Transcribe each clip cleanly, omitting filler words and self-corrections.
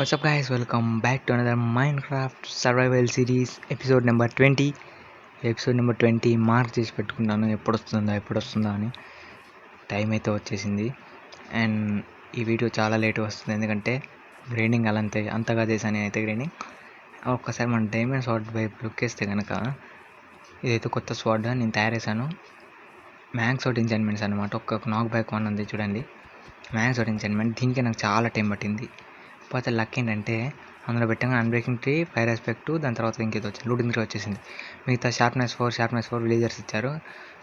What's up guys, welcome back to another Minecraft survival series episode number 20. Episode number 20 mark చేసి పెట్టుకున్నాను, ఎప్పుడు వస్తుందో అని. టైం అయితే వచ్చేసింది అండ్ ఈ వీడియో చాలా లేట్ వస్తుంది ఎందుకంటే గ్రైండింగ్ అంతగా చేశాను నేనైతే. గ్రైండింగ్ ఒక్కసారి మన డైమండ్ స్వాడ్ వైపు లుక్ వేస్తే కనుక ఇదైతే కొత్త స్వాడ్ నేను తయారు చేశాను. మ్యాక్స్ అవుట్ ఎంచాన్మెంట్స్ అనమాట. ఒక నాక్ బ్యాక్ వన్ ఉంది చూడండి, మ్యాక్స్ అవుట్ ఎంచాన్మెంట్. దీనికి నాకు చాలా టైం పట్టింది. పోతే లక్ ఏంటంటే అందులో పెట్టాను అన్బ్రేకింగ్ ట్రీ, ఫైర్ ఆస్పెక్ట్, దాని తర్వాత ఇంకేదో వచ్చింది, లూటింగ్ ట్రీ వచ్చేసింది. మిగతా షార్ప్నెస్ 4 విలేజర్స్ ఇచ్చారు.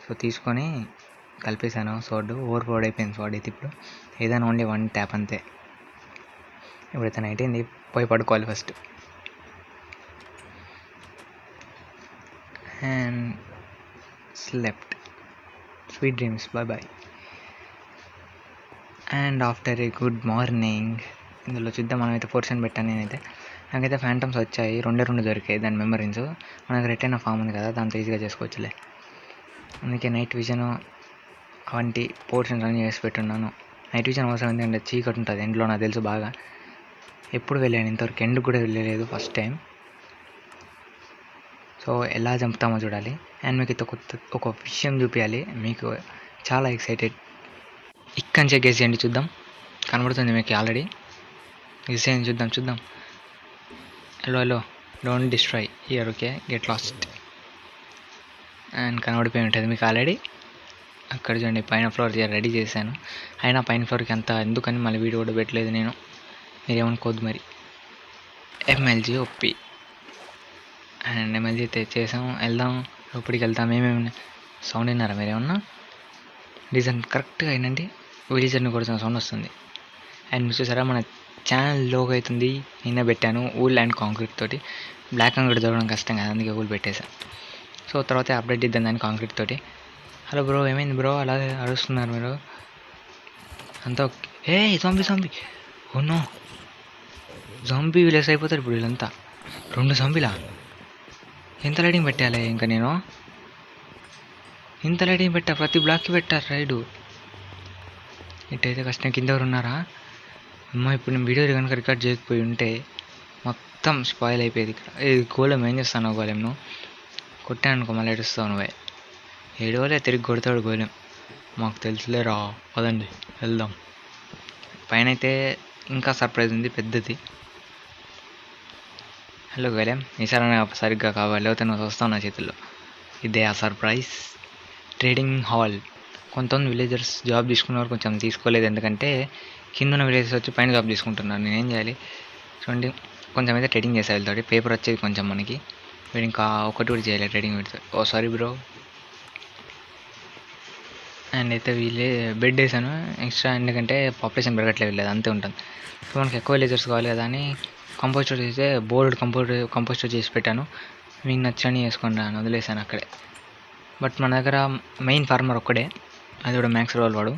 సో తీసుకొని కలిపేశాను. సోర్డు ఓవర్ఫ్లోడ్ అయిపోయింది స్వాడ్ అయితే. ఇప్పుడు ఏదైనా ఓన్లీ 1 ట్యాప్ అంతే. ఇప్పుడైతే నైట్ అయింది, పోయి పడుకోవాలి first. And slept, sweet dreams, bye. And after a good morning ఇందులో చూద్దాం. మనమైతే పోర్షన్ పెట్టాను నేనైతే. నాకైతే ఫ్యాంటమ్స్ వచ్చాయి, రెండు దొరికాయి దాని మెమరీన్స్. మనకు రిటర్న్ ఫామ్ ఉంది కదా, దాంతో ఈజీగా చేసుకోవచ్చులే. అందుకే నైట్ విజన్ అవంటి పోర్షన్స్ అన్నీ చేసి పెట్టున్నాను. నైట్ విజన్ అవసరం ఎందుకంటే చీకటి ఉంటుంది ఎండ్లో, నాకు తెలుసు బాగా. ఎప్పుడు వెళ్ళాను ఇంతవరకు, ఎండ్కి కూడా వెళ్ళలేదు, ఫస్ట్ టైం. సో ఎలా చంపుతామో చూడాలి. అండ్ మీకు అయితే ఒక విషయం చూపించాలి, మీకు చాలా ఎక్సైటెడ్. ఇక్కడ నుంచి గెస్ చేయండి, చూద్దాం. కనబడుతుంది మీకు ఆల్రెడీ. గెస్ చేయండి, చూద్దాం. Hello don't destroy here, okay, get lost. And కనబడిపోయి ఉంటుంది మీకు ఆల్రెడీ. అక్కడ చూడండి, పైన ఫ్లోర్ రెడీ చేశాను. అయినా పైన ఫ్లోర్కి అంత ఎందుకని మళ్ళీ వీడియో కూడా పెట్టలేదు నేను, మీరేమనుకోవద్దు మరి. ఎంఎల్జీ ఒప్పి అండ్ ఎంఎల్జీ అయితే చేసాం. వెళ్దాం, లోపలికి వెళ్తాం. ఏమేమి సౌండ్ విన్నారా మీరేమన్నా? డిజైన్ కరెక్ట్గా అయినండి, విలేజర్ని కొడుతున్న సౌండ్ వస్తుంది. అండ్ చూసారా మన ఛానల్ లోగో అవుతుంది, నిన్న పెట్టాను ఊల్ అండ్ కాంక్రీట్ తోటి. బ్లాక్ కాంక్రీట్ దొరకడం కష్టం కదా, అందుకే ఊల్ పెట్టేశాను. సో తర్వాత అప్డేట్ ఇద్దాం దాన్ని కాంక్రీట్ తోటి. హలో బ్రో, ఏమైంది బ్రో అలా అరుస్తున్నారు మీరు అంతా? ఏ జంబీ ఓనో, జంబీ విలేజ్ అయిపోతారు ఇప్పుడు వీళ్ళంతా. 2 జంబీలా? ఎంత లైటింగ్ పెట్టాలి ఇంకా నేను? ఇంత లైటింగ్ పెట్టా, ప్రతి బ్లాక్కి పెట్టారు రైడు. ఇటైతే కష్టం. కింద ఎవరు ఉన్నారా? అమ్మ, ఇప్పుడు నేను వీడియో కనుక రికార్డ్ చేయకపోయి ఉంటే మొత్తం స్పాయిల్ అయిపోయేది. ఇక్కడ ఇది గోళం, ఏం చేస్తాను గోళం? నువ్వు కొట్టాను అనుకో మళ్ళీ ఏడుస్తావు నువ్వే. ఏడవలే, తిరిగి కొడతాడు గోళం. మాకు తెలుసులే రా, పదండి వెళ్దాం. పైన అయితే ఇంకా సర్ప్రైజ్ ఉంది పెద్దది. హలో గోళం, ఈసారి సరిగ్గా కావాలి, లేకపోతే నువ్వు వస్తావు నా చేతుల్లో. ఇదే ఆ సర్ప్రైజ్. Trading hall. కొంతమంది విలేజర్స్ జాబ్ తీసుకున్నవారు కొంచెం తీసుకోలేదు, ఎందుకంటే కింద ఉన్న విలేజర్స్ వచ్చి పైన జాబ్ తీసుకుంటున్నారు. నేనేం చేయాలి చూడండి, కొంచెం అయితే ట్రేడింగ్ చేసే వెళ్తాడు. పేపర్ వచ్చేది కొంచెం మనకి, వీడు ఇంకా ఒకటి కూడా చేయలేదు ట్రేడింగ్ పెడితే. ఓ సారీ బ్రో. అండ్ అయితే వీళ్ళే బెడ్ వేసాను ఎక్స్ట్రా, ఎందుకంటే పాపులేషన్ పెరగట్లేదు, లేదు అంతే ఉంటుంది. సో మనకి ఎక్కువ విలేజర్స్ కావాలి కదా అని కంపోస్టర్ చేస్తే బోర్డు కంపోస్టర్ చేసి పెట్టాను. మీకు నచ్చని వేసుకోండి అని వదిలేసాను అక్కడే. బట్ మన దగ్గర మెయిన్ ఫార్మర్ ఒక్కడే, అది కూడా మ్యాక్స్ రోల్ వాడు.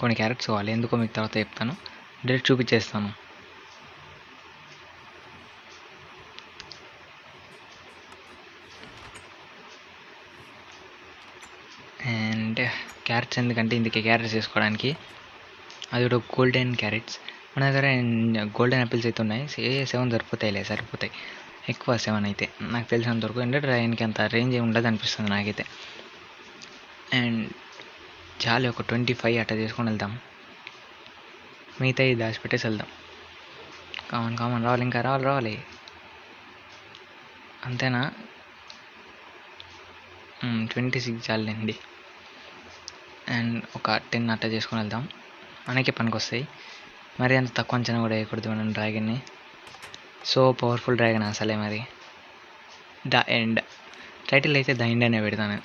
కొన్ని క్యారెట్స్ కావాలి, ఎందుకో మీకు తర్వాత చెప్తాను, డైరెక్ట్ చూపించేస్తాను. అండ్ క్యారెట్స్ ఎందుకంటే ఇందుకే క్యారెట్స్ వేసుకోవడానికి, అది కూడా గోల్డెన్ క్యారెట్స్. మన దగ్గర గోల్డెన్ యాపిల్స్ అయితే ఉన్నాయి, 7 సరిపోతాయి, ఎక్కువ 7 అయితే నాకు తెలిసినంత వరకు. అంటే డ్రాగన్కి అంత రేంజ్ ఏమి ఉండదు అనిపిస్తుంది నాకైతే. అండ్ చాలు, ఒక 25 అట్లా చేసుకొని వెళ్దాం. మిగతా ఇది దాచిపెట్టేసి వెళ్దాం. కామన్ రావాలి, ఇంకా రావాలి. అంతేనా? 26 చాలండి. అండ్ ఒక 10 అట్లా చేసుకొని వెళ్దాం, మనకే పనికి వస్తాయి. మరి అంత తక్కువ అంచనా కూడా వేయకూడదు మనం డ్రాగన్ని. సో పవర్ఫుల్ డ్రాగన్ అసలే మరి. ద ఎండ్ టైటిల్ అయితే ద ఎండ్ అనే పెడతాను,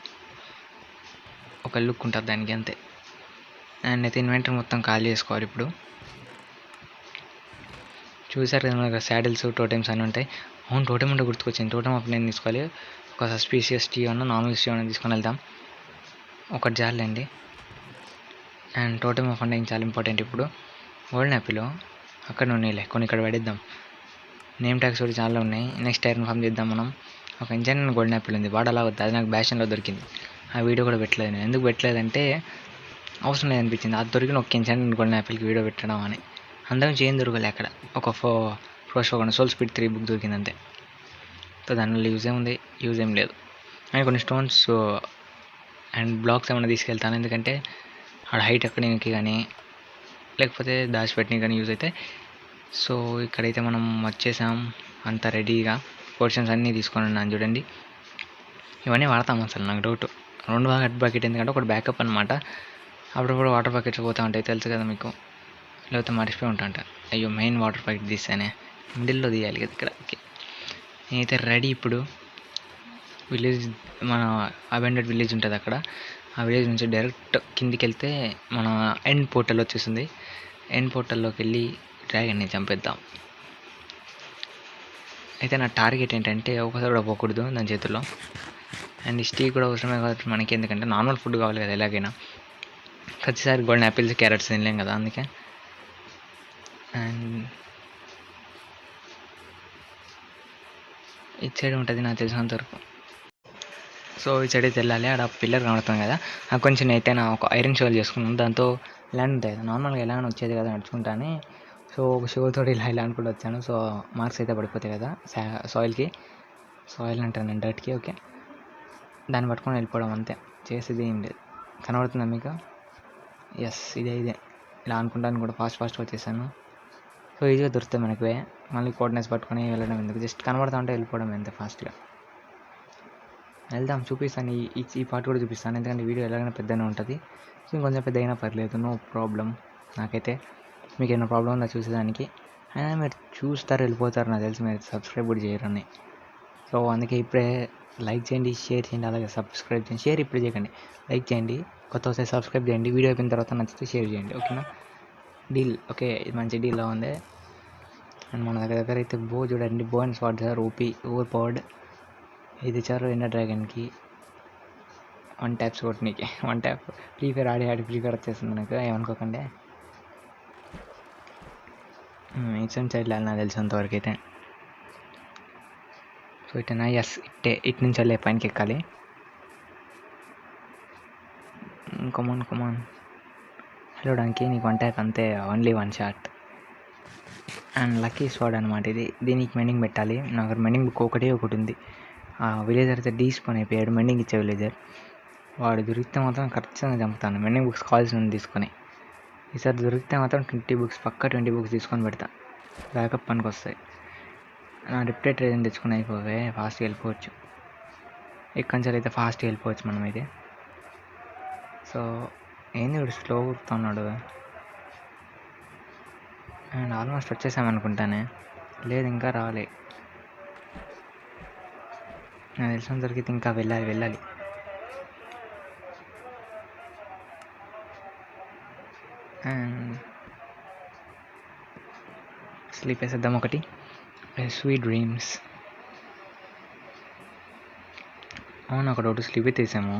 ఒక లుక్ ఉంటుంది దానికి అంతే. అండ్ అయితే ఇన్వెంటరీ మొత్తం ఖాళీ చేసుకోవాలి ఇప్పుడు. చూసారు కదా మనకు శాడిల్స్, టోటెమ్స్ అన్నీ ఉంటాయి. అవును, టోటెమ్ ఉంటే గుర్తుకొచ్చింది, టోటెమ్ అప్పుడు నేను తీసుకోవాలి. ఒక సస్పీషియస్ టీ అన్న నార్మల్ టీ అన్న తీసుకొని వెళ్దాం, ఒకటి జాలండి. అండ్ టోటెమ్ ఆఫ్ అంటే చాలా ఇంపార్టెంట్ ఇప్పుడు. గోల్డెన్ యాపిల్ అక్కడ ఉన్నాయిలే, కొన్ని ఇక్కడ పడేద్దాం. నేమ్ ట్యాగ్స్ కూడా చాలా ఉన్నాయి. నెక్స్ట్ ఐరన్ ఫామ్ చేద్దాం మనం. ఒక ఇంజన్ గోల్డెన్ యాపిల్ ఉంది, వాడలా వద్దు, అది నాకు బ్యాషన్లో దొరికింది. ఆ వీడియో కూడా పెట్టలేదు నేను, ఎందుకు పెట్టలేదంటే అవసరం లేదనిపించింది. అది దొరికిన ఒక ఇంజన్ గోల్డెన్ యాపిల్కి వీడియో పెట్టడం అని. అంతకుమించి ఏం దొరకలే అక్కడ. ఒక ఫస్ట్ ఒక సోల్ స్పీడ్ 3 బుక్ దొరికింది అంతే. సో దానివల్ల యూజ్ ఏం లేదు. అండ్ కొన్ని స్టోన్స్ అండ్ బ్లాక్స్ ఏమైనా తీసుకెళ్తాను, ఎందుకంటే ఆడ హైట్ ఎక్కడానికి కానీ లేకపోతే దాచిపెట్టడానికి కానీ యూజ్ అయితే. సో ఇక్కడైతే మనం వచ్చేసాం అంతా రెడీగా. పోర్షన్స్ అన్నీ తీసుకొని ఉన్నాను చూడండి. ఇవన్నీ వాడతాం అసలు, నాకు డౌట్. 2 బకెట్ ఎందుకంటే ఒకటి బ్యాకప్ అనమాట. అప్పుడప్పుడు వాటర్ బకెట్స్ పోతూ ఉంటాయి, తెలుసు కదా మీకు. లేకపోతే మర్చిపోయి ఉంటాంట. అయ్యో మెయిన్ వాటర్ బకెట్ తీసానే, మిడిల్లో తీయాలి కదా ఇక్కడ. ఓకే, నేనైతే రెడీ. ఇప్పుడు విలేజ్, మన అబెండెడ్ విలేజ్ ఉంటుంది అక్కడ. ఆ విలేజ్ నుంచి డైరెక్ట్ కిందికి వెళ్తే మన ఎండ్ పోర్టల్ వచ్చేస్తుంది. ఎండ్ పోర్టల్లోకి వెళ్ళి డ్రాగన్ని చంపేద్దాం. అయితే నా టార్గెట్ ఏంటంటే ఒకసారి కూడా పోకూడదు దాని చేతుల్లో. అండ్ స్టీ కూడా అవసరమే కాబట్టి మనకి, ఎందుకంటే నార్మల్ ఫుడ్ కావాలి కదా ఎలాగైనా. ప్రతిసారి గోల్డెన్ యాపిల్స్ క్యారెట్స్ తినలేం కదా, అందుకే. అండ్ ఇటు సైడ్ ఉంటుంది నాకు తెలిసినంత వరకు. సో ఈ సైడ్ అయితే వెళ్ళాలి. ఆడ పిల్లర్ కనబడుతుంది కదా, నాకు కొంచెం అయితే నా ఒక ఐరన్ షోల్ చేసుకున్నాను. దాంతో ల్యాండ్ ఉంటుంది కదా, నార్మల్గా ఎలాగైనా వచ్చేది కదా నడుచుకుంటానే. సో ఒక షోతో ఇలా అనుకుంటూ వచ్చాను. సో మార్క్స్ అయితే పడిపోతాయి కదా సాయిల్ అంటాను, డర్ట్కి. ఓకే, దాన్ని పట్టుకొని వెళ్ళిపోవడం అంతే, చేసేది ఏం లేదు. కనబడుతుందా మీకు? ఎస్, ఇదే ఇలా అనుకుంటాను కూడా. ఫాస్ట్గా వచ్చేసాను. సో ఈజీగా దొరుకుతాయి మనకి. మళ్ళీ కోఆర్డినేట్స్ పట్టుకొని వెళ్ళడం ఎందుకు, జస్ట్ కనబడుతూ ఉంటే వెళ్ళిపోవడం అంతే ఫాస్ట్గా. వెళ్దాం, చూపిస్తాను. ఈ పార్ట్ కూడా చూపిస్తాను, ఎందుకంటే వీడియో ఎలాగైనా పెద్దగానే ఉంటుంది. సో ఇంకొంచెం పెద్ద అయినా పర్లేదు, నో ప్రాబ్లం. నాకైతే మీకు ఏమైనా ప్రాబ్లం ఉందా చూసేదానికి? అయినా మీరు చూస్తారు వెళ్ళిపోతారు, నాకు తెలిసి మీరు సబ్స్క్రైబ్ కూడా చేయరని. సో అందుకే ఇప్పుడే లైక్ చేయండి, షేర్ చేయండి, అలాగే సబ్స్క్రైబ్ చేయండి. షేర్ ఇప్పుడు చేయకండి, లైక్ చేయండి, కొత్త వస్తే సబ్స్క్రైబ్ చేయండి. వీడియో అయిపోయిన తర్వాత నచ్చితే షేర్ చేయండి, ఓకేనా? డీల్. ఓకే, ఇది మంచి డీల్లో ఉంది. అండ్ మన దగ్గర అయితే చూడండి, bow and swat sir overpowered. ఇది చారు ఎండర్ డ్రాగన్కి 1 ట్యాప్స్ కొట్టినకి. 1 ట్యాప్ ఫ్రీ ఫైర్ ఆడి ఫ్రీ ఫైర్ వచ్చేస్తుంది నాకు, ఏమనుకోకండి. ఇట్స్ సైడ్ నాకు తెలిసినంతవరకు అయితే. సో ఇటేనా? ఎస్, ఇటు నుంచి వెళ్ళే పైనకి ఎక్కాలి. కమాన్ హలో డాంకీ, నీకు 1 ట్యాప్ అంతే, ఓన్లీ 1 షాట్. అండ్ లక్కీ స్వాడ్ అనమాట ఇది. దీనికి మెండింగ్ పెట్టాలి. నాకు మెండింగ్ బుక్ ఒకటి ఉంది. ఆ విలేజర్ అయితే డీస్పోన్ అయిపోయాడు, మెండింగ్ ఇచ్చే విలేజర్. వాడు దొరికితే మాత్రం ఖచ్చితంగా చంపుతాను, మెండింగ్ బుక్స్ కావాల్సింది తీసుకొని. ఈసారి దొరికితే మాత్రం 20 బుక్స్, పక్కా 20 బుక్స్ తీసుకొని పెడతా, బ్యాకప్ పనికి వస్తాయి. నా రిప్టేట్ ఏదైనా తెచ్చుకుని అయిపోవే, ఫాస్ట్గా వెళ్ళిపోవచ్చు. ఇక్కడి నుంచి అయితే ఫాస్ట్గా వెళ్ళిపోవచ్చు మనమైతే. సో ఏంది ఇప్పుడు స్లో కుడుతున్నాడు. అండ్ ఆల్మోస్ట్ వచ్చేసామనుకుంటానే, లేదు ఇంకా రావాలి. నాకు తెలిసిన దొరికితే ఇంకా వెళ్ళాలి. అండ్ స్లీప్ వేసేద్దాం ఒకటి. Sweet dreams. అవును, ఒక డౌట్, స్లీప్ అయితే వేసాము.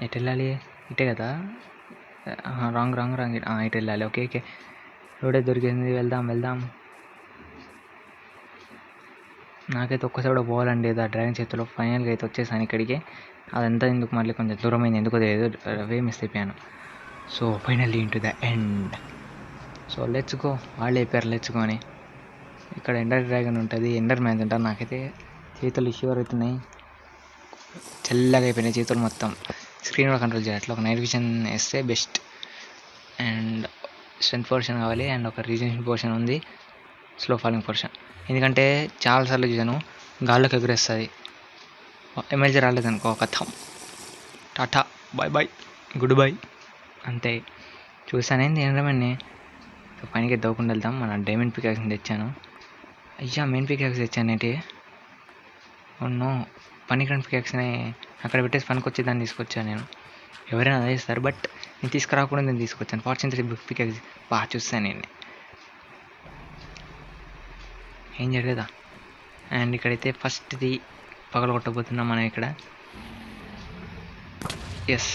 ఎటు వెళ్ళాలి? ఇటే కదా? రాంగ్ ఇటు వెళ్ళాలి. ఓకే, రోడే దొరికింది, వెళ్దాం. నాకైతే ఒక్కసారి కూడా పోవాలండి ఆ డ్రాగన్ చేతిలో. ఫైనల్గా అయితే వచ్చేసాను ఇక్కడికి. అదంతా ఎందుకు మళ్ళీ కొంచెం దూరమైంది, ఎందుకో తెలియదు, మిస్ అయిపోయాను. So finally into the end. So let's go. వాళ్ళు అయిపోయారు లెట్స్ గో అని. ఇక్కడ ఎండర్ డ్రాగన్ ఉంటుంది, ఎండర్ మ్యాన్స్ ఉంటారు. నాకైతే చేతులు షివర్ అవుతున్నాయి, చల్లగా అయిపోయినాయి చేతులు మొత్తం. స్క్రీన్ కూడా కంట్రోల్ చేయట్లేదు. ఒక నైట్ విజన్ వేస్తే బెస్ట్. అండ్ స్ట్రెంత్ పోర్షన్ కావాలి, అండ్ ఒక రీజనరేషన్ పోర్షన్ ఉంది, స్లో ఫాలింగ్ పోర్షన్. ఎందుకంటే చాలాసార్లు చూసాను గాల్లోకి ఎగురేస్తుంది. ఎమర్జీ రాలేదనుకో కథం, టాటా బాయ్ గుడ్ బై అంతే. చూసానేంది ఎండర్మెన్ని. పనికి దవ్వకుండా వెళ్తాం. మన డైమండ్ పికాక్స్ తెచ్చాను. అయ్యా మెయిన్ పికాక్స్ తెచ్చానేంటి? నో, పనికిరాని పికాక్స్ని అక్కడ పెట్టేసి పనికి వచ్చి దాన్ని తీసుకొచ్చాను నేను. ఎవరైనా అదే ఇస్తారు, బట్ నేను తీసుకురాకుండా నేను తీసుకొచ్చాను. ఫార్చ్యూన్ 3 పికాక్స్ బాగా చూస్తాను నేను, ఏం జరగదా. అండ్ ఇక్కడైతే ఫస్ట్ది పగల కొట్టబోతున్నాం మనం ఇక్కడ. ఎస్,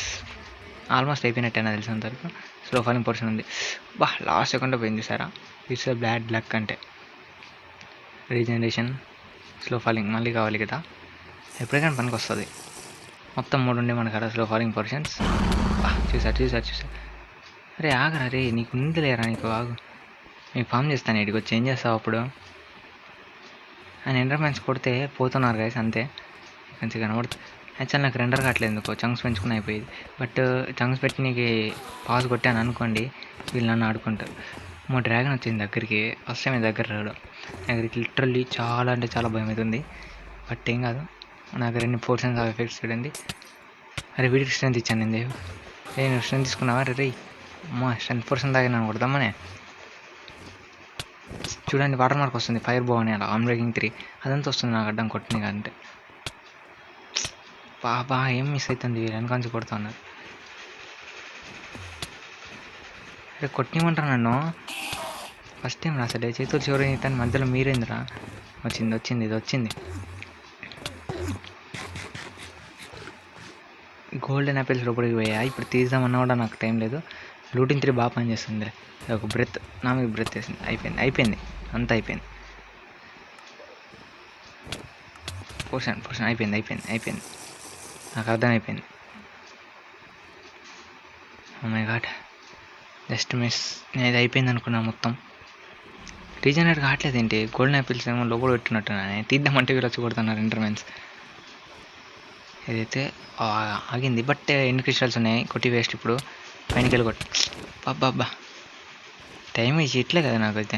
ఆల్మోస్ట్ అయిపోయినట్టే నాకు తెలిసినంతవరకు. స్లో ఫాలింగ్ పోర్షన్ ఉంది. లాస్ట్ సెకండ్లో పోయింది సారా. It's bad luck. అంటే రీజనరేషన్, స్లో ఫాలింగ్ మళ్ళీ కావాలి కదా, ఎప్పటికైనా పనికి వస్తుంది. మొత్తం 3 ఉండే మన కాడ స్లో ఫాలింగ్ పోర్షన్స్. చూసా. అరే ఆగరా రే, నీకు ఉంది లేరా, నీకు ఆగు. మీకు ఫామ్ చేస్తాను, ఇటుకు వచ్చి ఏం చేస్తావు అప్పుడు అని ఎండర్మెన్స్ కొడితే పోతున్నారు గైస్, అంతే. మంచిగా కనబడుతుంది. యాక్చువల్ నాకు రెండర్ కావట్లేదు ఎందుకో, చంక్స్ పెంచుకుని అయిపోయేది. బట్ చంక్స్ పెట్టి నీకు పాస్ కొట్టాను అనుకోండి, వీళ్ళు నన్ను ఆడుకుంటారు. మా డ్రాగన్ వచ్చింది దగ్గరికి, ఫస్ట్ టైం దగ్గర రావడం నాకు లిటరల్లీ చాలా అంటే చాలా భయం అవుతుంది. బట్ ఏం కాదు, నాకు 2 పోర్షన్స్ ఆఫ్ ఎఫెక్ట్స్ చూడండి. అరే వీడికి స్ట్రెంత్ ఇచ్చాను నేను, నేను స్ట్రెంత్ తీసుకున్నావా? రే అమ్మా, స్ట్రెంత్ పోర్షన్ దాకా నన్ను కొడదామనే. చూడండి వాటర్ మార్క్ వస్తుంది, ఫైర్ బాగుంది అలా, ఆన్బ్రేకింగ్ 3 అదంతా వస్తుంది నాకు అడ్డం కొట్టిన కంటే. బాబా ఏం మిస్ అవుతుంది, వెనకాంచి కొడుతూ ఉన్నారు. అరే కొట్టిమంటారు నన్ను, ఫస్ట్ టైం రా అసలు చేతులు చివరి ఇట్టాను, మధ్యలో మీరేందిరా. వచ్చింది ఇది వచ్చింది. గోల్డెన్ యాపిల్స్ లోపలికి పోయా, ఇప్పుడు తీద్దామన్నా కూడా నాకు టైం లేదు. లూటింగ్ 3 బాగా పనిచేస్తుంది. ఒక బ్రెత్ నా మీద బ్రెత్ వేసింది, అయిపోయింది అంతా అయిపోయింది. పోర్షన్ అయిపోయింది నాకు అర్థమైపోయింది. Oh my god, just miss. నేను ఇది అయిపోయింది అనుకున్నా మొత్తం. రీజనరేట్ కావట్లేదు ఏంటి, గోల్డెన్ యాపిల్స్ ఏమో లోపల పెట్టినట్టున్నాను, తీద్దామంటే వీళ్ళు వచ్చి కొడుతున్నారు ఇంటర్మెన్స్. ఏదైతే ఆగింది, బట్ ఎండ్ క్రిస్టల్స్ ఉన్నాయి, కొట్టి వేస్ట్. ఇప్పుడు పైనకి వెళ్ళి కొట్టి బాబ్బా టైం ఇచ్చి ఇట్లే కదా నాకైతే.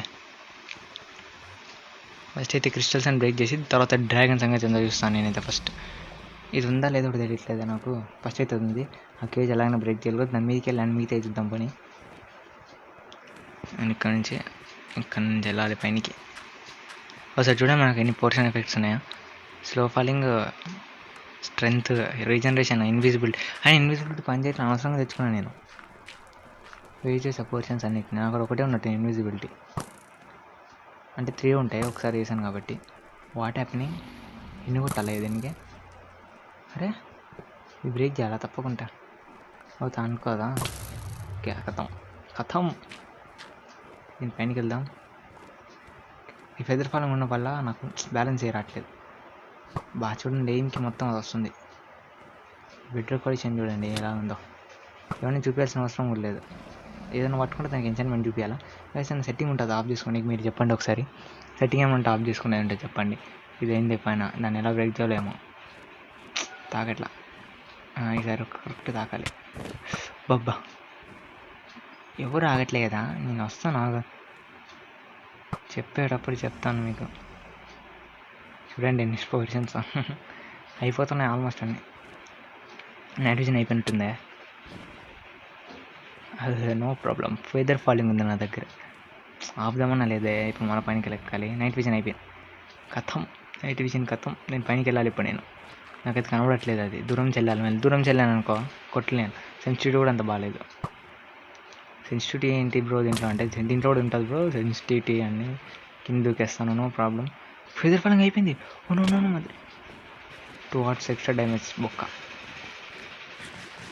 ఫస్ట్ అయితే క్రిస్టల్స్ అని బ్రేక్ చేసి తర్వాత డ్రాగన్ సంగతి ఎంతో చూస్తాను నేనైతే. ఫస్ట్ ఇది ఉందా లేదో కూడా తెలియట్లేదు నాకు. ఫస్ట్ అయితే ఉంది, ఆ కేజ్ ఎలాగైనా బ్రేక్ చేయాలి, దాని మీదకి వెళ్ళి మిగతా చూద్దాం పని. అండ్ ఇక్కడ నుంచి వెళ్ళాలి పైనకి. ఒకసారి చూడండి మనకు ఎన్ని పోర్షన్ ఎఫెక్ట్స్ ఉన్నాయో. Slow falling, strength, regeneration, invisibility. And invisibility పనిచేయడం అనవసరంగా తెచ్చుకున్నాను నేను. వెయిట్ చేసే పోర్షన్స్ అన్నిటి నాకు అక్కడ ఒకటే ఉన్నట్టు ఇన్విజిబిలిటీ. అంటే 3 ఉంటాయి, ఒకసారి వేసాను కాబట్టి. వాట్ హ్యాపెనింగ్, ఎన్ని కొట్టాలి దీనికి? అరే ఇది బ్రేక్ చేయాలా తప్పకుండా, అవుతా అనుకోదా? ఓకే కథం దీని పైనకి వెళ్దాం. ఈ ఫెదర్ ఫాలింగ్ ఉన్న వల్ల నాకు బ్యాలెన్స్ రావట్లేదు. బాగా చూడండి, ఎయిమ్కి మొత్తం అది వస్తుంది. బెటర్ కొడిషన్ చూడండి ఎలా ఉందో. ఏమైనా చూపించాల్సిన అవసరం కూడా లేదు, ఏదైనా పట్టుకుంటే దానికి ఎంచాన్మెంట్ చూపించాలా. ఏదైనా సెట్టింగ్ ఉంటుంది ఆఫ్ చేసుకోండి, మీరు చెప్పండి ఒకసారి. సెట్టింగ్ ఏమంటే ఆఫ్ చేసుకునేది ఉంటే చెప్పండి. ఇదేంది పైన దాన్ని ఎలా బ్రేక్ చేయలేమో, తాగట్లా. ఈసారి కరెక్ట్ తాకాలి. బాబ్బా ఎవరు ఆగట్లే కదా, నేను వస్తాను ఆగ, చెప్పేటప్పుడు చెప్తాను మీకు. చూడండి ఎన్ని పొజిషన్స్ అయిపోతున్నాయి ఆల్మోస్ట్ అన్నీ. నైట్ విజన్ అయిపోయినట్టుందే, అది నో ప్రాబ్లం. ఫెదర్ ఫాలింగ్ ఉంది నా దగ్గర, ఆపుదామన్నా లేదే. ఇప్పుడు మన పైనకి ఎక్కాలి. నైట్ విజన్ అయిపోయింది, కథం. నైట్ విజన్ కథం. నేను పైనకి వెళ్ళాలి ఇప్పుడు. నాకైతే కనబడట్లేదు, అది దూరం చెల్లాలి. మళ్ళీ దూరం చెల్లాను అనుకో కొట్టలేను. సెన్సిటివిటీ కూడా అంత బాగాలేదు. సెన్సిటివిటీ ఏంటి బ్రో దీంట్లో అంటే, దీంట్లో కూడా ఉంటుంది బ్రో సెన్సిటివిటీ అని. కింద దూకేస్తాను, నో ప్రాబ్లం. ఫెదర్ ఫాలింగ్ అయిపోయింది. మళ్ళీ 2 వాట్స్ ఎక్స్ట్రా డ్యామేజ్ బొక్క.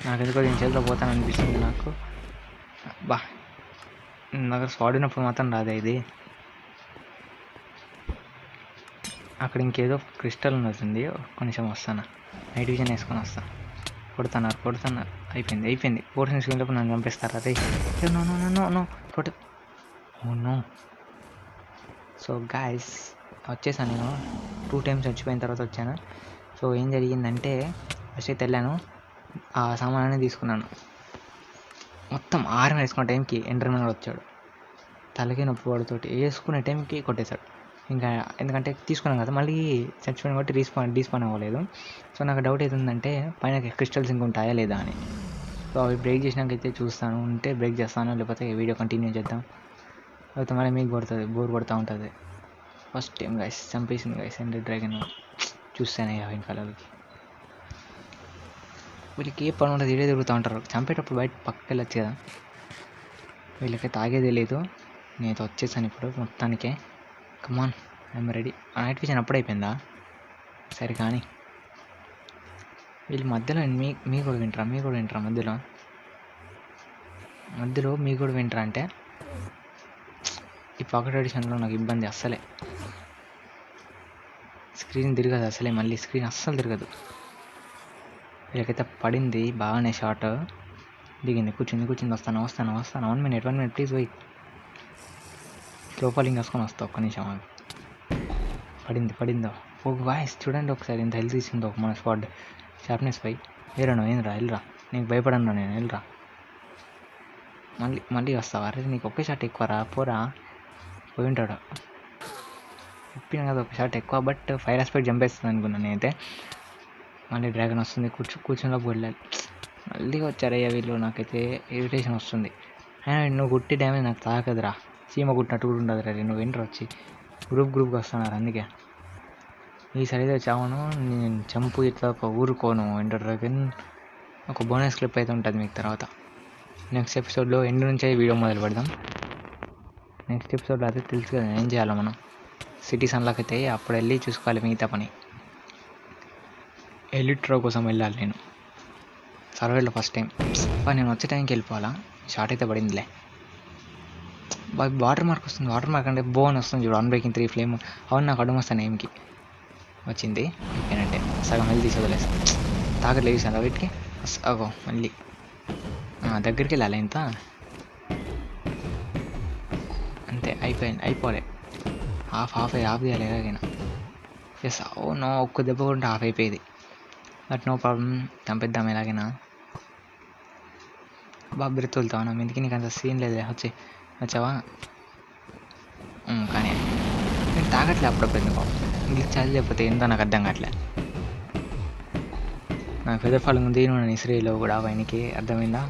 నాకు ఎందుకో దీని చేతిలో పోతాను అనిపిస్తుంది నాకు. బా నాకు స్వాడినప్పుడు మాత్రం రాదే ఇది. అక్కడ ఇంకేదో క్రిస్టల్ ఉన్నట్టుంది, కొంచెం వస్తాను. నైట్ విజన్ వేసుకొని వస్తాను. కొడుతున్నారు. అయిపోయింది. పోర్షన్ తీసుకునేటప్పుడు నన్ను చంపేస్తారా? రే no total. No. So guys వచ్చేసాను నేను. 2 టైమ్స్ చచ్చిపోయిన తర్వాత వచ్చాను. సో ఏం జరిగిందంటే, ఫస్ట్ అయితే వెళ్ళాను, ఆ సామాన్ని తీసుకున్నాను. మొత్తం ఆర్మీ వేసుకున్న టైంకి ఎండర్మెన్ వచ్చాడు. తలకి నొప్పి వాడితోటి వేసుకునే టైంకి కొట్టేశాడు. ఇంకా ఎందుకంటే తీసుకున్నాం కదా, మళ్ళీ చచ్చిపోయిన కాబట్టి డీస్పాన్ అవ్వలేదు. సో నాకు డౌట్ అవుతుందంటే పైన క్రిస్టల్స్ ఇంకా ఉంటాయా లేదా అని. సో అవి బ్రేక్ చేసినాకైతే చూస్తాను, ఉంటే బ్రేక్ చేస్తాను, లేకపోతే వీడియో కంటిన్యూ చేద్దాం. లేకపోతే మళ్ళీ మీకు బోర్ కొడుతూ ఉంటుంది. ఫస్ట్ టైం గైస్ చంపేసింది గైస్ ఎండర్ డ్రాగన్. చూస్తాను ఇక కలర్కి. వీళ్ళకి ఏ పని ఉంటుంది, ఇడే తిరుగుతూ ఉంటారు. చంపేటప్పుడు బయట పక్కకి వెళ్ళొచ్చు కదా, వీళ్ళకి తాగేదే లేదు. నేనైతే వచ్చేసాను ఇప్పుడు మొత్తానికే. Come on I'm ready. Night vision అప్పుడు అయిపోయిందా? సరే కానీ వీళ్ళు మధ్యలో మీ కూడా వింటరా మధ్యలో మీ కూడా వింటరా అంటే, ఈ పాకెట్ ఎడిషన్లో నాకు ఇబ్బంది అస్సలే. స్క్రీన్ తిరగదు అసలే, మళ్ళీ స్క్రీన్ అస్సలు తిరగదు. వీళ్ళకైతే పడింది బాగానే షార్ట్, దిగింది, కూర్చుంది. వస్తాను 1 minute ప్లీజ్ వెయిట్. స్లో ఫాలింగ్ వేసుకొని వస్తా. ఒక్క నిమిషం ఆగు. పడిందో ఒక వాయిస్ చూడండి ఒకసారి ఎంత హెల్త్ ఇచ్చిందో మన స్క్వాడ్. షార్ప్నెస్ 5. ఏరా నువ్వు ఏంద్రా, వెళ్ళరా, నీకు భయపడను నేను, వెళ్ళరా. మళ్ళీ వస్తావా? అరే నీకు ఒకే షాట్ ఎక్కువరా, పోరా. పోయి ఉంటాడు. చెప్పిన కదా ఒక షాట్ ఎక్కువ, బట్ ఫైర్ ఆస్పెక్ట్ చంపేస్తుంది అనుకున్నాను నేనైతే. మళ్ళీ డ్రాగన్ వస్తుంది, కూర్చున్నప్పుడు వెళ్ళాలి. మళ్ళీ వచ్చారయ్యా వీళ్ళు, నాకైతే ఇరిటేషన్ వస్తుంది. అయినా నువ్వు గుట్టి డ్యామేజ్ నాకు తాకదురా, సీమ కుట్టినట్టు కూడా ఉండదు రా. నువ్వు ఎంటర్ వచ్చి గ్రూప్గా వస్తున్నారు, అందుకే ఈసారి అయితే చావను నేను. చంపు ఇట్లా ఊరుకోను. ఎంటర్ డ్రాగన్ ఒక బోనస్ క్లిప్ అయితే ఉంటుంది మీకు తర్వాత. నెక్స్ట్ ఎపిసోడ్లో ఎండ్ నుంచే వీడియో మొదలు పెడదాం. నెక్స్ట్ ఎపిసోడ్లో అయితే తెలుసు కదా ఏం చేయాలో మనం. సిటీస్ అన్లాక్ అయితే అప్పుడు వెళ్ళి చూసుకోవాలి మిగతా పని. ఎలిట్రో కోసం వెళ్ళాలి నేను సర్వేలో ఫస్ట్ టైం. నేను వచ్చే టైంకి వెళ్ళిపోవాలా. షార్ట్ అయితే పడిందిలే. వాటర్ మార్క్ వస్తుంది. వాటర్ మార్క్ అంటే బోన్ వస్తుంది చూడు, అన్బ్రేకింగ్ 3 ఫ్లేమ్. అవును నాకు అడ్డం వస్తాను ఏమికి వచ్చింది. ఏంటంటే సగం వెళ్ళి తీసి వదిలేస్తాను. తాగట్లే చూసాను వీటికి. అగో మళ్ళీ దగ్గరికి వెళ్ళాలి. ఇంత అంతే అయిపోలే. హాఫ్ చేయాలి ఎలాగైనా. ఎస్ నో, ఒక్క దెబ్బ కూడా హాఫ్ అయిపోయేది. బట్ నో ప్రాబ్లం, చంపేద్దాం ఎలాగైనా. బ్రెత్ వెళ్తావా నా మీదకి? నీకు అంత సీన్ లేదు, వచ్చావా? కానీ నేను తాగట్లే అప్పుడప్పుడు. ఎందుకో ఇంగ్లీష్ చాలు లేకపోతే ఏందో నాకు అర్థం కావట్లే. నాకు ఫెదర్ ఫాలింగ్ ఉంది నేను ఇస్రేలో కూడా. ఆయనకి అర్థమైందా?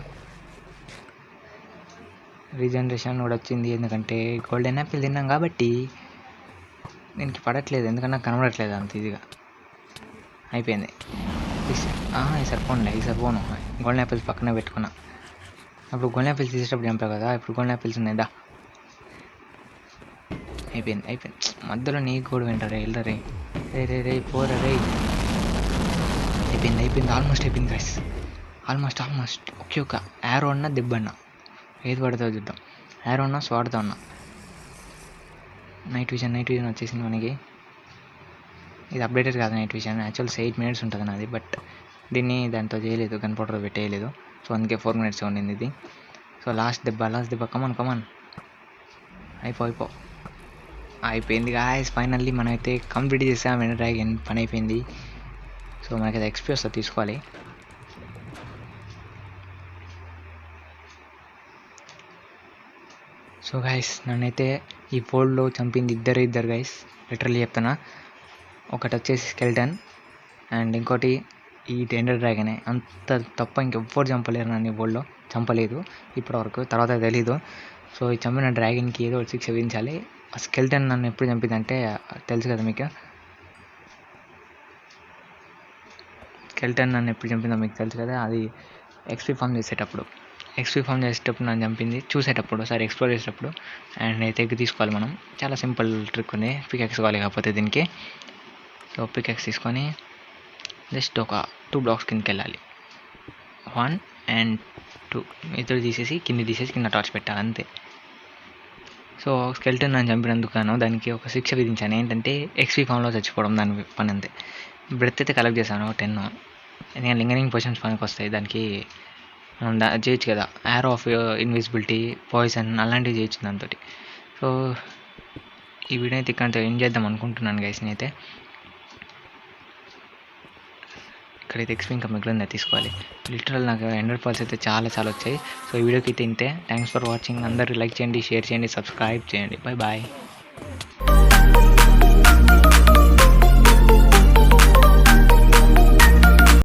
రీజనరేషన్ కూడా వచ్చింది, ఎందుకంటే గోల్డెన్ యాపిల్ తిన్నాం కాబట్టి. దీనికి పడట్లేదు ఎందుకంటే నాకు కనబడట్లేదు అంత ఈజీగా. అయిపోయింది. ఈసారి పోను. గోల్డెన్ యాపిల్స్ పక్కనే పెట్టుకున్నా. అప్పుడు గోల్డెన్ యాపిల్స్ తీసేటప్పుడు చంపావు కదా, ఇప్పుడు గోల్డెన్ యాపిల్స్ ఉన్నాయిదా. అయిపోయింది. మధ్యలో నీకు కూడా వింటారే, వెళ్ళరే. రే పోరా రే. అయిపోయింది. ఆల్మోస్ట్ అయిపోయింది గైస్. ఆల్మోస్ట్ ఒక యారో అన్నా దెబ్బ అన్నా ఏది పడుతుందో చూద్దాం. యారో అన్నా స్వాడ్తో ఉన్నా. నైట్ విజన్ వచ్చేసింది మనకి. ఇది అప్డేటెడ్ కాదు నైట్ విజన్. యాక్చువల్ 8 minutes ఉంటుంది నాది, బట్ దీన్ని దాంతో చేయలేదు, గన్ పౌడర్ పెట్టేయలేదు. సో అందుకే 4 minutes ఉండింది ఇది. సో లాస్ట్ దెబ్బ కమాన్. అయిపోయింది గాయస్. ఫైనల్లీ మనమైతే కంప్లీట్ చేసాం ఎండర్ డ్రాగన్. పని అయిపోయింది. సో మనకైతే ఎక్స్పీ వస్తుంది, తీసుకోవాలి. సో గైస్ నన్నైతే ఈ ఫోల్డ్లో చంపింది ఇద్దరు గైస్, లిటరల్లీ చెప్తున్నా. ఒకటి వచ్చేసి స్కెల్టన్ అండ్ ఇంకోటి ఈ ఎండర్ డ్రాగనే. అంత తప్ప ఇంకెవ్వరు చంపలేరు నన్ను ఈ వరల్డ్లో. చంపలేదు ఇప్పటివరకు, తర్వాత తెలీదు. సో ఈ చంపిన డ్రాగన్కి ఏదో ఒకటి శిక్ష విధించాలి. ఆ స్కెల్టన్ నన్ను ఎప్పుడు చంపిందంటే తెలుసు కదా మీకు. మీకు తెలుసు కదా, అది ఎక్స్పీ ఫామ్ చేసేటప్పుడు నన్ను చంపింది. ఎక్స్ప్లోర్ చేసేటప్పుడు. అండ్ అయితే ఎగ్ తీసుకోవాలి మనం. చాలా సింపుల్ ట్రిక్ ఉంది. పికాక్స్ కావాలి కాకపోతే దీనికి. సో పికాక్స్ తీసుకొని జస్ట్ ఒక 2 blocks కిందకి వెళ్ళాలి. 1 and 2 ఇద్దరు తీసేసి కింద టార్చ్ పెట్టాలి అంతే. సో స్కెల్టన్ నన్ను చంపినందుకు దానికి ఒక శిక్ష విధించాను. ఏంటంటే ఎక్స్పీ ఫామ్లో చచ్చిపోవడం, దాని పని అంతే. బ్రెత్ అయితే కలెక్ట్ చేశాను 10. ఎందుకంటే లింగరింగ్ పొజిషన్స్ పనికి వస్తాయి దానికి. మనం చేయొచ్చు కదా, యారో ఆఫ్ ఇన్విజిబిలిటీ, పాయిజన్ అలాంటివి చేయొచ్చు దాంతో. సో ఈ వీడియో అయితే ఇక్కడ ఏం చేద్దాం అనుకుంటున్నాను గైస్. నేనైతే ఇక్కడైతే ఎక్స్పీ ఇంకా మిగిలిందా తీసుకోవాలి. లిటరల్ నాకు 100 పర్ల్స్ అయితే చాలా వచ్చాయి. సో ఈ వీడియోకి అయితే ఇంతే. Thanks for watching. అందరూ లైక్ చేయండి, షేర్ చేయండి, సబ్స్క్రైబ్ చేయండి. బాయ్.